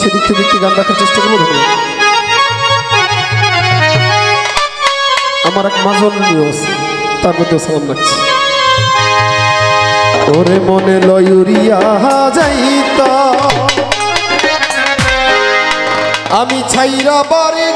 সেদিক থেকে একটি গান রাখার চেষ্টা করবো। আমার এক মাজন নিউজ তার মধ্যে সালাম রাখছি। ওরে মনে লয়ুরিয়া যাইতা আমি ছাইরা বাড়ি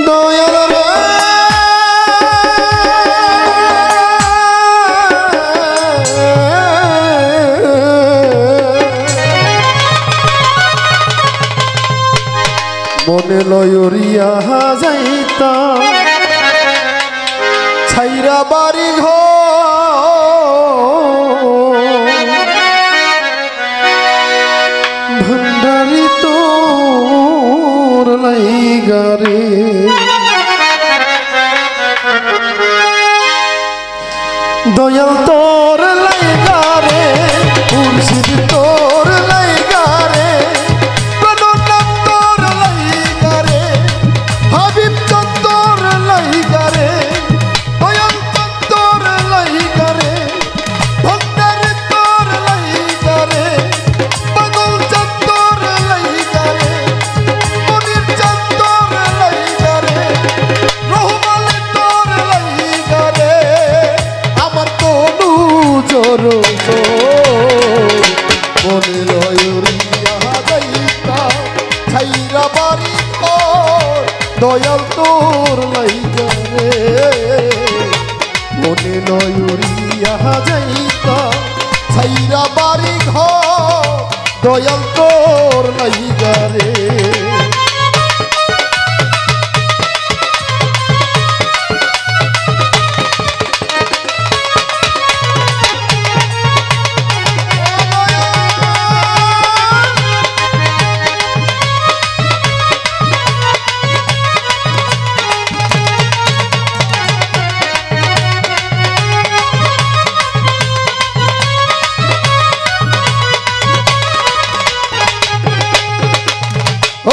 দয়াল মনে লয়ুরিয়া যাইতা ছাইরা বাড়ি ভণ্ডারি তোর লাইগারে দয়াল তোর লাইগারে মুর্শিদ তোর লাইগারে প্রাণনাথ তোর লাইগারে হাবিব তোর লাইগারে দয়াল তোর লাইগারে ভণ্ডারি তোর লাইগারে পাগল তোর লাইগারে মনির তোর লাইগারে রহমান তোর লাইগারে আমার তনু জোর মনে লয়ুরিয়া যাইতা ছাইরা বাড়ি দয়াল তোর লাইগারে মনে লয়ুরিয়া যাইতা ছাইরা বাড়ি দয়াল তোর লাইগারে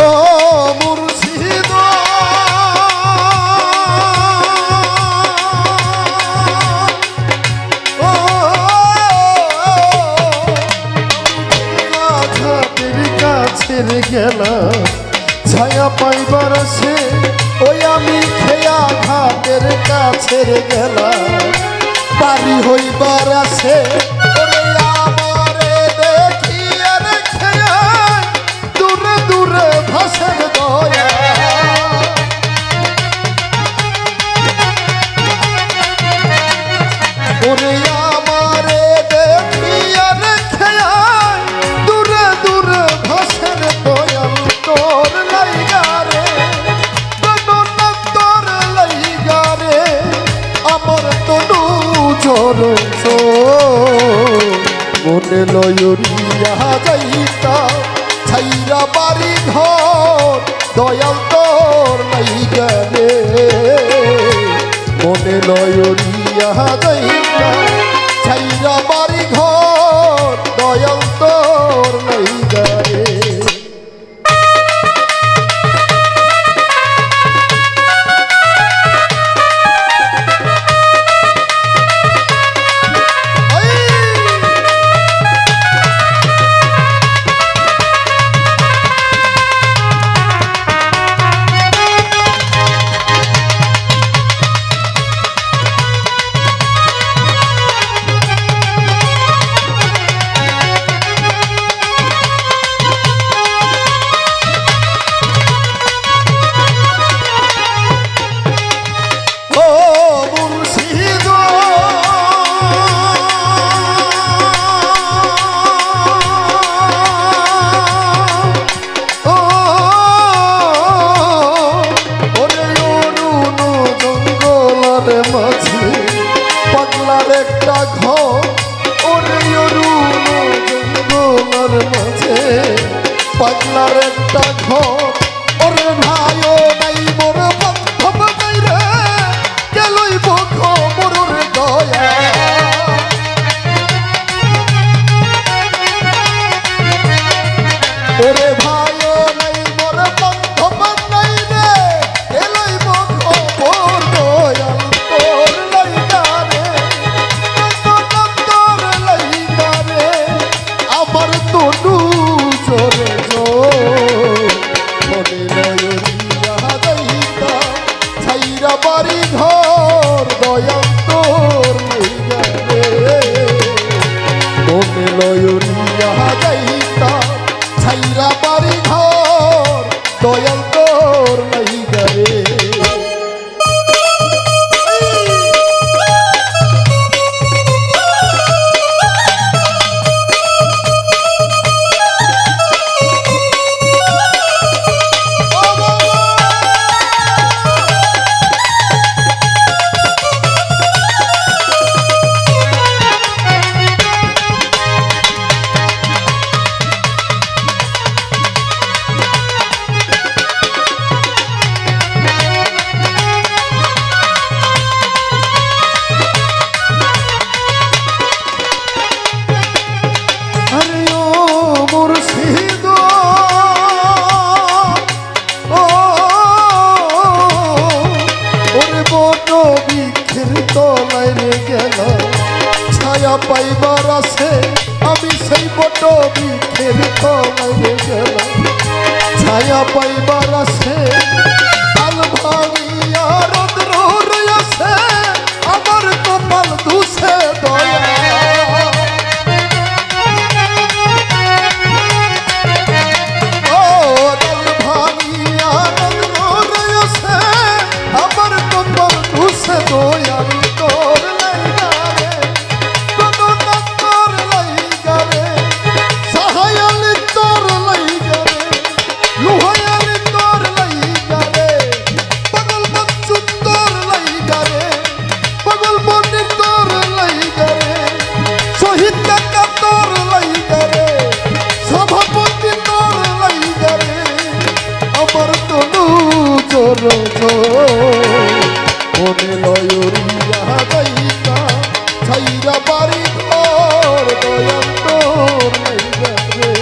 ও মুর্শিদ ও ঘাটের কাছের গেলা ছায়া পাইবার সে ওই আমি খেয়া ঘাটের কাছের গেলা পারি হইবার আছে মনে লয়ুরিয়া যাইতা ছাইরা বাড়ি দয়াল তোর লাইগারে মনে লয়ুরিয়া যাইতা ছাইরা বাড়ি দয়াল তোর লাইগারে পাগলার একটা ঘর ওরে জঙ্গলার মাঝে পাগলার একটা ঘর ওরে ভাইও নাই মোর বান্ধব নাই রে গেলইব খবর রে দয়া ওরে ভাইও নাই মোর বান্ধব নাই রে গেলইব খবর দয়াল তোর লাইগারে তোর পাইবার আছে আমি সেই বট বৃক্ষের তলায় গেলাম ছায়া পাইবার আছে কাল ভাঙিয়া রৌদ্র আছে আমার কপাল দুষে দয়া ও কাল ভাঙিয়া রৌদ্র আছে আমার কপাল দুষে দয়া তোর লাইগা রে কোনো না তোর লাইগা রে সাহায়ালি তোর লাইগা রে লুহায়ালি তোর লাইগা রে পাগল বচ্চু তোর লাইগা রে পাগল বন্দি তোর লাইগা রে শহীদ কাকা তোর লাইগা রে সভাপতি তোর লাইগা রে আমার তনু জোর মনে লয়রিয়া যাইতা ছাইরা বাড়ি ঘর দয়াল তোর লাইগা রে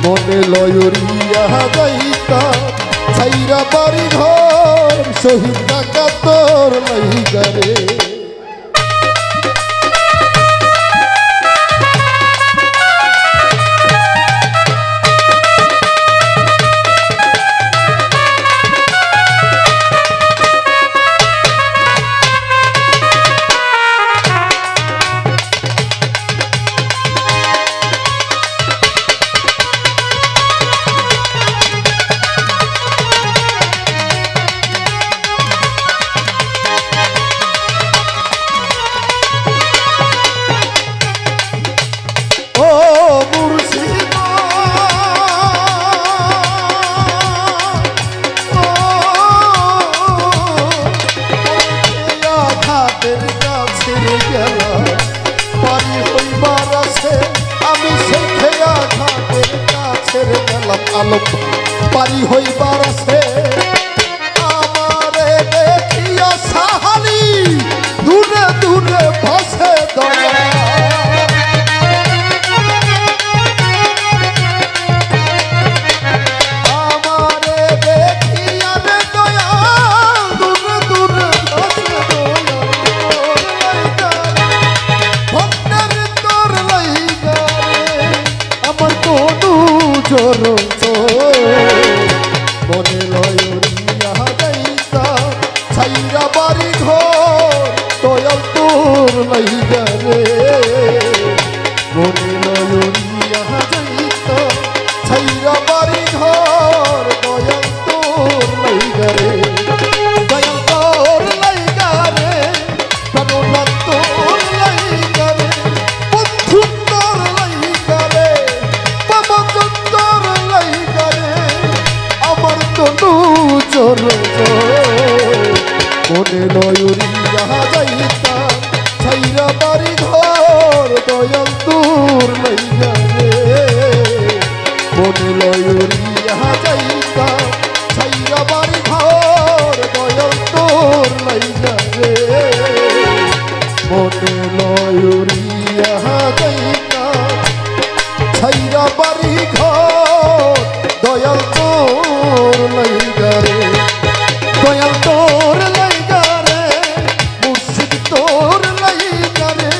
মনে লয়রিয়া যাইতা ছাইরা বাড়ি ঘর শহীদ কাকা তোর লাইগা রে আলোক পারি হইবার আছে আমারে দেখিয়া সাহালি দূরে দূরে ভাসে দয়া আমারে দেখিয়া রে দয়া দূরে দূরে ভাসে দয়া ভক্তের তোর লাইগা রে আমার তনু জোর মনে লয়রিয়া যাইতা ছাইরা বাড়ি ঘর দয়াল তোর লাইগা রে মনে লয়রিয়া যাইতা ছাইরা বাড়ি ঘর দয়াল তোর লাইগা রে দয়াল তোর লাইগা রে কারণা তোর লাইগা রে বন্ধু তোর লাইগা রে বাবা তোর লাইগা রে আমার তনু জোর মনে লয়রিয়া যাইতা ছাইরা বাড়ি ঘর দয়াল তোর লাইগা রে মনে লয়রিয়া যাইতা ছাইরা বাড়ি ঘর দয়াল তোর লাইগা রে মনে লয়রিয়া যাইতা ছাইরা বাড়ি ঘর দয়াল তোর লাইগা রে দয়াল তোর লাইগা রে মুর্শিদ তোর লাইগা রে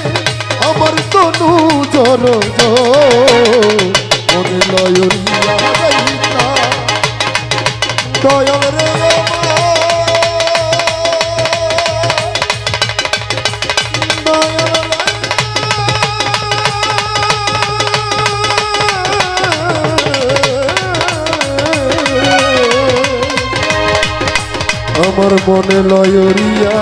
আমার তনু জোর মনে লয়রিয়া যাইতা দয়াল রে আমার মনে লয়রিয়া